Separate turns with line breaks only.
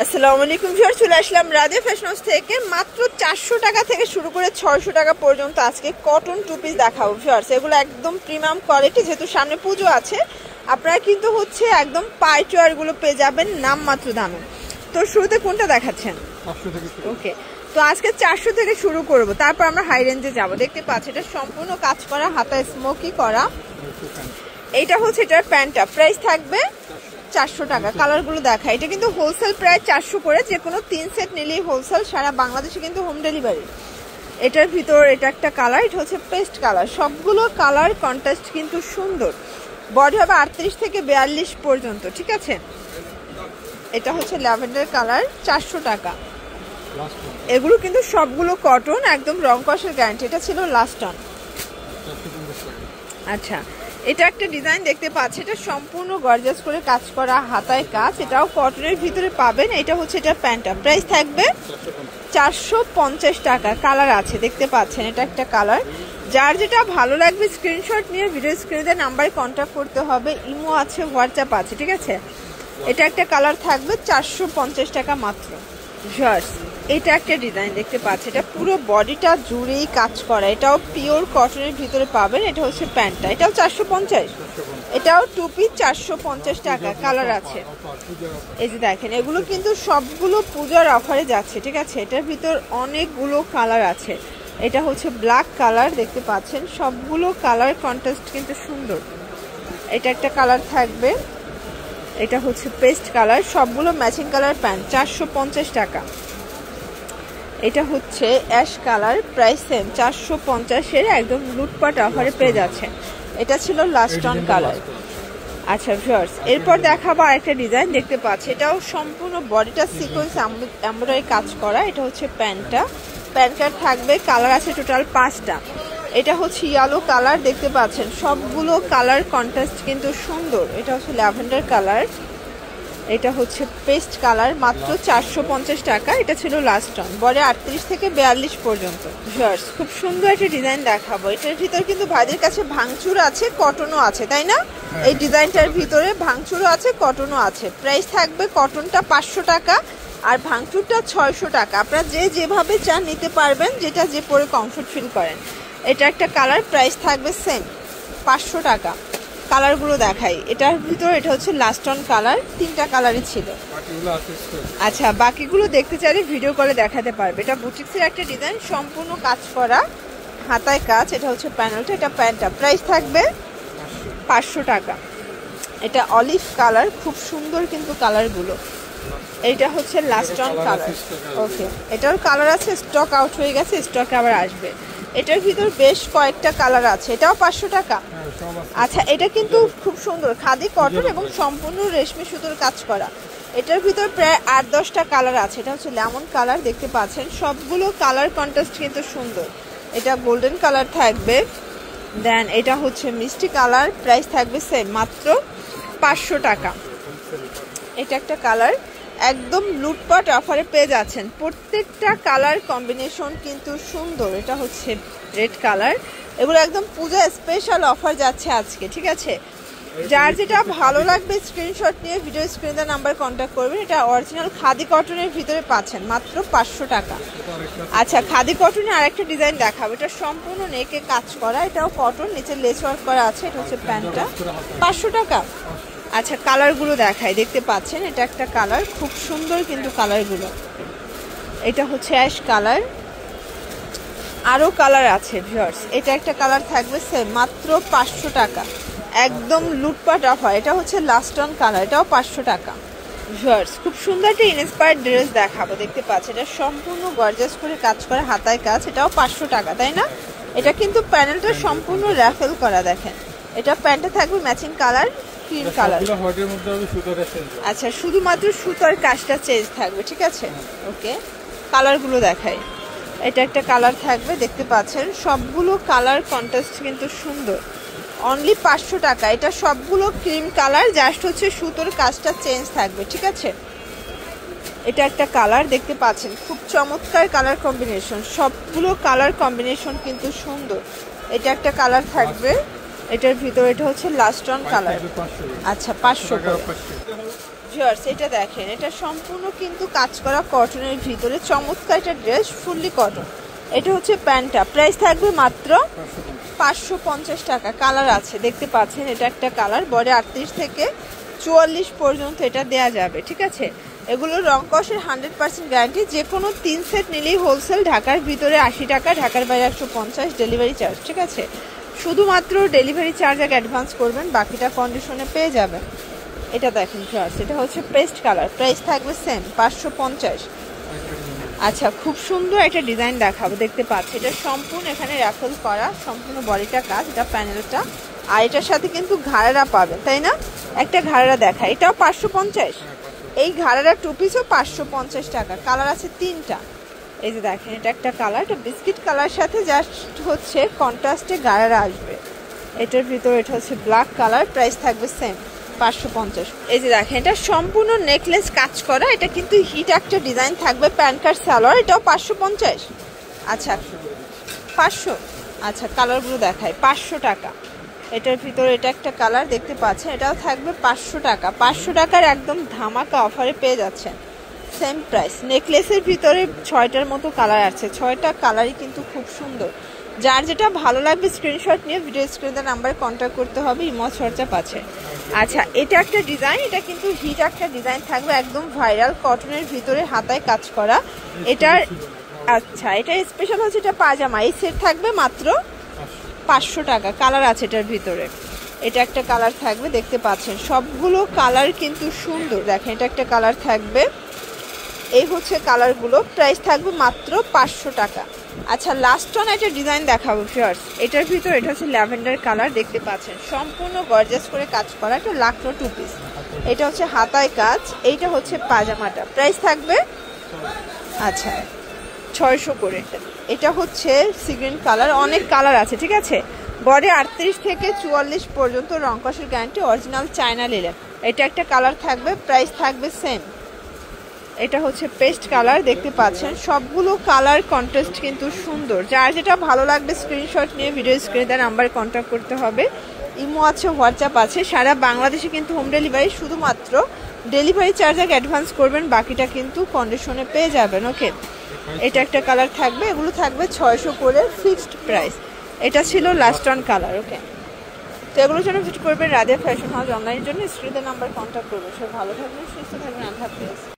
আসসালামু আলাইকুম ভিউয়ার্স, চলে আসলাম রাধে ফ্যাশন হাউস থেকে। মাত্র 400 টাকা থেকে শুরু করে 600 টাকা পর্যন্ত আজকে কটন টু পিস দেখাবো ভিউয়ার্স। এগুলো একদম প্রিমিয়াম কোয়ালিটি, যেহেতু সামনে পুজো আছে আপনারা কিন্তু হচ্ছে একদম পাইচওয়ারগুলো পেয়ে যাবেন নামমাত্র দামে। তো শুরুতে কোনটা দেখাচ্ছেন?
500 থেকে শুরু।
ওকে, তো আজকে 400 থেকে শুরু করব, তারপর আমরা হাই রেঞ্জে যাব। দেখতে পাচ্ছি এটা সম্পূর্ণ কাজ করা, হাতায় স্মোকি করা। এইটা হচ্ছে এটার প্যান্টটা, প্রাইস থাকবে 400 টাকা। কালারগুলো দেখা, এটা কিন্তু হোলসেল প্রায় 400 করে, যে কোনো 3 সেট নিলেই হোলসেল, সারা বাংলাদেশে কিন্তু হোম ডেলিভারি। এটার ভিতর এটা একটা কালার, এটা হচ্ছে পেস্ট কালার। সবগুলো কালার কন্ট্রাস্ট কিন্তু সুন্দর। বডি হবে 38 থেকে 42 পর্যন্ত, ঠিক আছে। এটা হচ্ছে ল্যাভেন্ডার কালার, 400 টাকা। এগুলো কিন্তু সবগুলো কটন, একদম রং কষের গ্যারান্টি। এটা ছিল লাস্ট অন। আচ্ছা, এটা একটা ডিজাইন দেখতে পাচ্ছি, এটা সম্পূর্ণ গর্জাস করে কাজ করা, হাতায় কাজ। এটাও কটনের ভিতরে পাবেন। এটা হচ্ছে এটার প্যান্টটা, প্রাইস থাকবে 450 টাকা। কালার আছে দেখতে পাচ্ছেন, এটা একটা কালার। যার যেটা ভালো লাগবে স্ক্রিনশট নিয়ে ভিডিও স্ক্রিনে নাম্বারে কন্ট্যাক্ট করতে হবে। ইমো আছে, হোয়াটসঅ্যাপ আছে, ঠিক আছে। এটা একটা কালার থাকবে 450 টাকা মাত্র। জাস্ট এটা একটা ডিজাইন দেখতে পাচ্ছি, এটা পুরো বডিটা জুড়েই কাজ করা। এটাও পিওর কটনের ভিতরে পাবেন। এটা হচ্ছে প্যান্টটা, এটাও 450। এটাও টু পিস 450 টাকা। কালার আছে, এই যে দেখেন, এগুলো কিন্তু সবগুলো পূজার অফারে যাচ্ছে, ঠিক আছে। এটার ভিতর অনেকগুলো কালার আছে। এটা হচ্ছে ব্ল্যাক কালার, দেখতে পাচ্ছেন সবগুলো কালার কন্ট্রাস্ট কিন্তু সুন্দর। এটা একটা কালার থাকবে, এটা হচ্ছে পেস্ট কালার, সবগুলো ম্যাচিং কালার প্যান্ট, 450 টাকা। এটা হচ্ছে অ্যাশ কালার, প্রাইস সেম 450-এর একদম লুটপাট অফারে পেয়ে যাচ্ছে। এটা ছিল লাস্ট অন কালার। আচ্ছা ভিউয়ার্স, এরপর দেখাবো আরেকটা ডিজাইন দেখতে পাচ্ছি, এটাও সম্পূর্ণ বডিটা সিকোয়েন্স এমব্রয়ডারি কাজ করা। এটা হচ্ছে প্যান্টটা, প্যান্টটা থাকবে, কালার আছে টোটাল 5টা। এটা হচ্ছে ইয়েলো কালার, দেখতে পাচ্ছেন সবগুলো কালার কন্ট্রাস্ট কিন্তু সুন্দর। এটা হচ্ছে ল্যাভেন্ডার কালার, এটা হচ্ছে পেস্ট কালার, মাত্র 450 টাকা। এটা ছিল লাস্ট অন, বডি 38 থেকে 42 পর্যন্ত। ভিউয়ার্স, খুব সুন্দর একটা ডিজাইন দেখাবো। এটার ভিতর কিন্তু ভাইদের কাছে ভাঙচুর আছে, কটনও আছে, তাই না? এই ডিজাইনটার ভিতরে ভাঙচুরও আছে, কটনও আছে। প্রাইস থাকবে কটনটা 500 টাকা আর ভাঙচুরটা 600 টাকা। আপনারা যে যেভাবে চান নিতে পারবেন, যেটা যে পরে কমফোর্ট ফিল করেন। এটা একটা কালার, প্রাইস থাকবে সেম 500 টাকা। কালারগুলো দেখাই, এটার ভিতর এটা হচ্ছে লাস্ট অন কালার, 3টা কালারই ছিল। আচ্ছা, বাকিগুলো দেখতে চাইলে ভিডিও করে দেখাতে পারবে। এটা বুটিক্সের একটা ডিজাইন, সম্পূর্ণ কাজ করা, হাতায় কাজ। এটা হচ্ছে প্যানেলটা, এটা প্যান্টটা, প্রাইস থাকবে 500 টাকা। এটা অলিভ কালার, খুব সুন্দর কিন্তু কালারগুলো। এইটা হচ্ছে লাস্ট অন কালার। ওকে, এটার কালার আছে, স্টক আউট হয়ে গেছে, স্টকে আবার আসবে। এটার ভিতর বেশ কয়েকটা কালার আছে। এটাও 500 টাকা। আচ্ছা, এটা কিন্তু খুব সুন্দর, খাদি কটন এবং সম্পূর্ণ রেশমি সুতোর কাজ করা। এটার ভিতর প্রায় 8-10টা কালার আছে। এটা হচ্ছে লেমন কালার, দেখতে পাচ্ছেন সবগুলো কালার কন্ট্রাস্ট কিন্তু সুন্দর। এটা গোল্ডেন কালার থাকবে, দেন এটা হচ্ছে মিষ্টি কালার, প্রাইস থাকবে সেম মাত্র 500 টাকা। এটা একটা কালার, একদম লুটপাট অফারে পেয়ে যাচ্ছেন। প্রত্যেকটা কালার কম্বিনেশন কিন্তু সুন্দর। এটা হচ্ছে রেড কালার, এগুলো একদম পূজা স্পেশাল অফার যাচ্ছে আজকে, ঠিক আছে। যার যেটা ভালো লাগবে স্ক্রিনশট নিয়ে ভিডিও স্ক্রিনে নাম্বার কন্ট্যাক্ট করবেন। এটা অরিজিনাল খাদি কটনের ভিতরে পাচ্ছেন মাত্র 500 টাকা। আচ্ছা, খাদি কটনের আরেকটা ডিজাইন দেখাবো, এটা সম্পূর্ণ নেকে কাজ করা, এটাও কটন, নিচে লেস ওয়ার্ক করা আছে। এটা হচ্ছে প্যান্টটা, 500 টাকা। আচ্ছা, কালারগুলো দেখাই, দেখতে পাচ্ছেন এটা একটা কালার, খুব সুন্দর কিন্তু কালারগুলো। এটা হচ্ছে অ্যাশ কালার, আরও কালার আছে ভিউয়ার্স। এটা একটা কালার থাকবে সেম মাত্র 500 টাকা, একদম লুটপাট অফার। এটা হচ্ছে লাস্ট অন কালার, এটাও 500 টাকা। ভিউয়ার্স, খুব সুন্দর একটা ইন্সপায়ার্ড ড্রেস দেখাবো, দেখতে পাচ্ছি এটা সম্পূর্ণ গর্জাস করে কাজ করা, হাতায় কাজ। এটাও 500 টাকা, তাই না? এটা কিন্তু প্যানেলটা সম্পূর্ণ র্যাফেল করা, দেখেন। এটা প্যান্টটা থাকবে ম্যাচিং কালার, ক্রিম কালার। আচ্ছা, শুধুমাত্র সুতার কাজটা চেঞ্জ থাকবে, ঠিক আছে। ওকে, কালারগুলো দেখাই। এটা একটা কালার থাকবে, দেখতে পাচ্ছেন সবগুলো কালার কন্ট্রাস্ট কিন্তু সুন্দর। অনলি 500 টাকা। এটা সবগুলো ক্রিম কালার, জাস্ট হচ্ছে সুতোর কাজটা চেঞ্জ থাকবে, ঠিক আছে। এটা একটা কালার, দেখতে পাচ্ছেন খুব চমৎকার কালার কম্বিনেশন, সবগুলো কালার কম্বিনেশন কিন্তু সুন্দর। এটা একটা কালার থাকবে, এটার ভিতরে এটা হচ্ছে লাস্ট অন কালার। আচ্ছা, 500 টাকা। ভিউয়ার্স এটা দেখেন, এটা সম্পূর্ণ কিন্তু কাজ করা কটনের ভিতরে চমৎকার একটা ড্রেস, ফুললি কটন। এটা হচ্ছে প্যান্টটা, প্রাইস থাকবে মাত্র 550 টাকা। কালার আছে দেখতে পাচ্ছেন, এটা একটা কালার, বডি 38 থেকে 44 পর্যন্ত এটা দেয়া যাবে, ঠিক আছে। এগুলো রং কষের 100% গ্যারান্টি। যে কোনো 3 সেট নিলেই হোলসেল, ঢাকার ভিতরে 80 টাকা, ঢাকার বাইরে 150 ডেলিভারি চার্জ, ঠিক আছে। শুধুমাত্র ডেলিভারি চার্জ আগে অ্যাডভান্স করবেন, বাকিটা কন্ডিশনে পেয়ে যাবেন। এটা দেখেন ভিউয়ার্স, এটা হচ্ছে পেস্ট কালার, প্রাইস থাকবে সেম 550। আচ্ছা, খুব সুন্দর একটা ডিজাইন দেখাবো, দেখতে পাচ্ছি এটা সম্পূর্ণ এখানে র্যাফেল করা, সম্পূর্ণ বডিটা কাজ, এটা প্যানেলটা। আর এটার সাথে কিন্তু ঘাড়া পাবেন, তাই না? একটা ঘাড়া দেখা, এটাও 550। এই ঘাড়াটা 2 পিসও 550 টাকা। কালার আছে 3টা। এই যে দেখেন, এটা একটা কালার, এটা বিস্কিট কালার সাথে জাস্ট হচ্ছে কন্ট্রাস্টে গাড়ারা আসবে। এটার ভিতরে এটা হচ্ছে ব্ল্যাক কালার, প্রাইস থাকবে সেম 550। এই যে দেখেন, এটা সম্পূর্ণ নেকলেস কাজ করা, এটা কিন্তু হিট একটা ডিজাইন থাকবে, প্যান্ট কাট সালোয়ার, এটাও 550। আচ্ছা 500। আচ্ছা, কালারগুলো দেখায় 500 টাকা। এটার ভিতরে এটা একটা কালার দেখতে পাচ্ছেন, এটাও থাকবে 500 টাকা। 500 টাকার একদম ধামাকা অফারে পেয়ে যাচ্ছেন, সেম প্রাইস। নেকলেসের ভিতরে 6টার মতো কালার আছে, 6টা কালারই কিন্তু খুব সুন্দর। যার যেটা ভালো লাগবে স্ক্রিনশট নিয়ে ভিডিও স্ক্রিনের নাম্বারে কন্ট্যাক্ট করতে হবে, ইমো হোয়াটসঅ্যাপ আছে। আচ্ছা, এটা একটা ডিজাইন, এটা কিন্তু হিট একটা ডিজাইন থাকবে, একদম ভাইরাল, কটনের ভিতরে হাতায় কাজ করা এটার। আচ্ছা, এটা স্পেশাল হচ্ছে এটা পাজামা, এই সেট থাকবে মাত্র 500 টাকা। কালার আছে এটার ভিতরে, এটা একটা কালার থাকবে, দেখতে পাচ্ছেন সবগুলো কালার কিন্তু সুন্দর। দেখেন, এটা একটা কালার থাকবে, এই হচ্ছে কালারগুলো, প্রাইস থাকবে মাত্র 500 টাকা। আচ্ছা, লাস্ট অন একটা ডিজাইন দেখাবো ভিউয়ার্স, এটার ভিতর এটা হচ্ছে ল্যাভেন্ডার কালার, দেখতে পাচ্ছেন সম্পূর্ণ গর্জিয়াস করে কাজ করা, এটা লাখনো 2 পিস। এটা হচ্ছে হাতায় কাজ, এইটা হচ্ছে পাজামাটা, প্রাইস থাকবে আচ্ছা 600 করে। এটা হচ্ছে সি গ্রিন কালার, অনেক কালার আছে, ঠিক আছে। বডি 38 থেকে 44 পর্যন্ত, রং কষের গ্যারান্টি, অরিজিনাল চায়না লিলেন। এটা একটা কালার থাকবে, প্রাইস থাকবে সেম। এটা হচ্ছে পেস্ট কালার, দেখতে পাচ্ছেন সবগুলো কালার কন্ট্রাস্ট কিন্তু সুন্দর। যার যেটা ভালো লাগবে স্ক্রিনশট নিয়ে ভিডিও স্ক্রিনে নাম্বারে কন্ট্যাক্ট করতে হবে, ইমো আছে, হোয়াটসঅ্যাপ আছে। সারা বাংলাদেশে কিন্তু হোম ডেলিভারি, শুধুমাত্র ডেলিভারি চার্জ আগে অ্যাডভান্স করবেন, বাকিটা কিন্তু কন্ডিশনে পেয়ে যাবেন, ওকে। এটা একটা কালার থাকবে, এগুলো থাকবে 600 করে ফিক্সড প্রাইস। এটা ছিল লাস্ট অন কালার, ওকে। তো এগুলোর জন্য ভিজিট করবেন রাধিয়া ফ্যাশন হাউস, অনলাইনের জন্য স্ক্রিনের নাম্বার কন্ট্যাক্ট করবেন। সব ভালো থাকবেন, সুস্থ থাকবেন, আল্লাহ হাফেজ।